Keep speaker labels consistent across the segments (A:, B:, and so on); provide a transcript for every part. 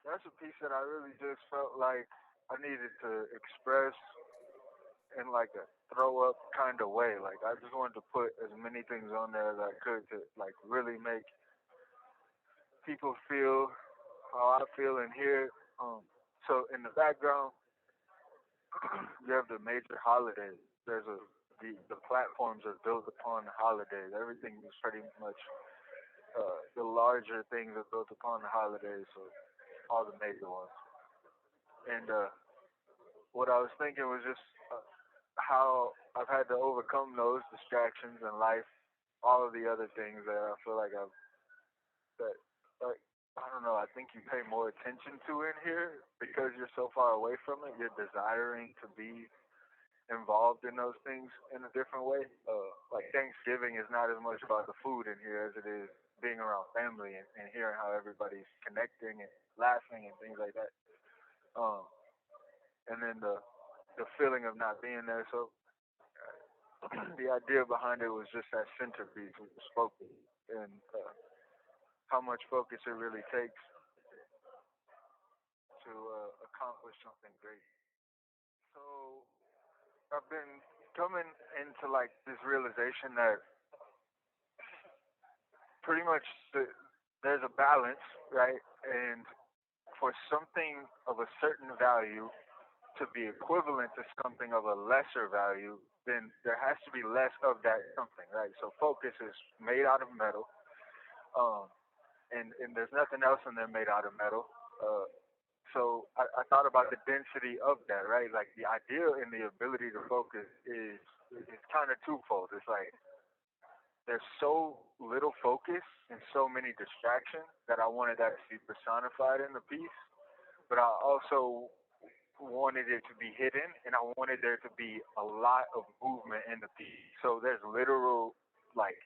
A: that's a piece that I really just felt like I needed to express in like a throw up kind of way. Like I just wanted to put as many things on there as I could to like really make people feel how I feel in here. So in the background, you have the major holidays. The platforms are built upon the holidays. Everything is pretty much the larger things are built upon the holidays. So all the major ones. And what I was thinking was just how I've had to overcome those distractions in life, all of the other things that I feel like that like I don't know. I think you pay more attention to in here because you're so far away from it. You're desiring to be involved in those things in a different way. Like Thanksgiving is not as much about the food in here as it is being around family and hearing how everybody's connecting and laughing and things like that. Um, and then the feeling of not being there. So the idea behind it was just that centerpiece, which was focus, and how much focus it really takes to accomplish something great. So I've been coming into like this realization that pretty much there's a balance, right? And for something of a certain value to be equivalent to something of a lesser value, then there has to be less of that something, right? So focus is made out of metal, um, and there's nothing else in there made out of metal. So I thought about the density of that, right? Like the idea and the ability to focus is kind of twofold. It's like there's so little focus and so many distractions that I wanted that to be personified in the piece, but I also wanted it to be hidden and I wanted there to be a lot of movement in the piece. So there's literal like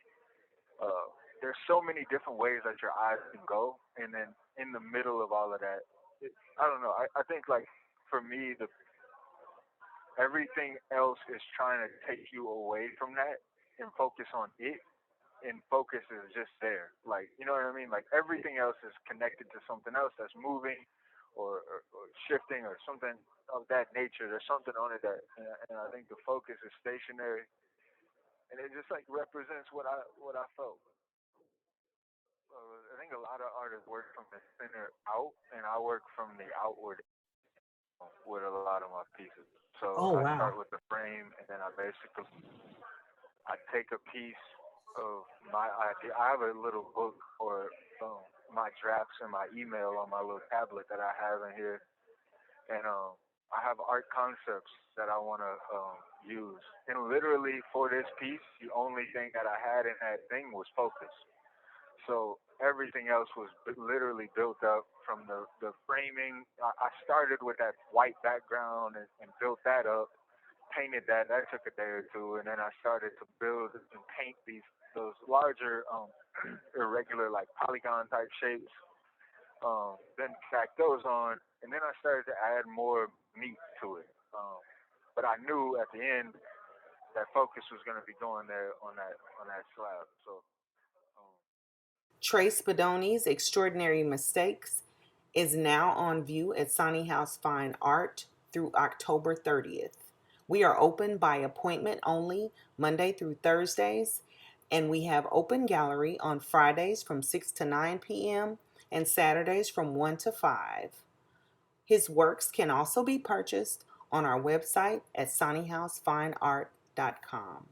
A: uh there's so many different ways that your eyes can go, and then in the middle of all of that, I don't know. I think like for me, the everything else is trying to take you away from that and focus on it, and focus is just there. Like you know what I mean? Like everything else is connected to something else that's moving or shifting or something of that nature. There's something on it that, and I think the focus is stationary, and it just like represents what I felt. I think a lot of artists work from the center out, and I work from the outward with a lot of my pieces. So
B: Oh,
A: I
B: wow.
A: start with the frame, and then I take a piece of my idea. I have a little book or my drafts and my email on my little tablet that I have in here, and I have art concepts that I want to use. And literally for this piece, the only thing that I had in that thing was focus. So everything else was literally built up from the framing. I started with that white background and built that up, painted that. That took a day or two, and then I started to build and paint those larger irregular like polygon type shapes. Then tack those on, and then I started to add more meat to it. But I knew at the end that focus was going to be going there on that slab. So um,
B: Tre Spadoni's Extraordinary Mistakes is now on view at Sonny House Fine Art through October 30th. We are open by appointment only Monday through Thursdays, and we have open gallery on Fridays from 6 to 9 p.m. and Saturdays from 1 to 5. His works can also be purchased on our website at sonnyhousefineart.com.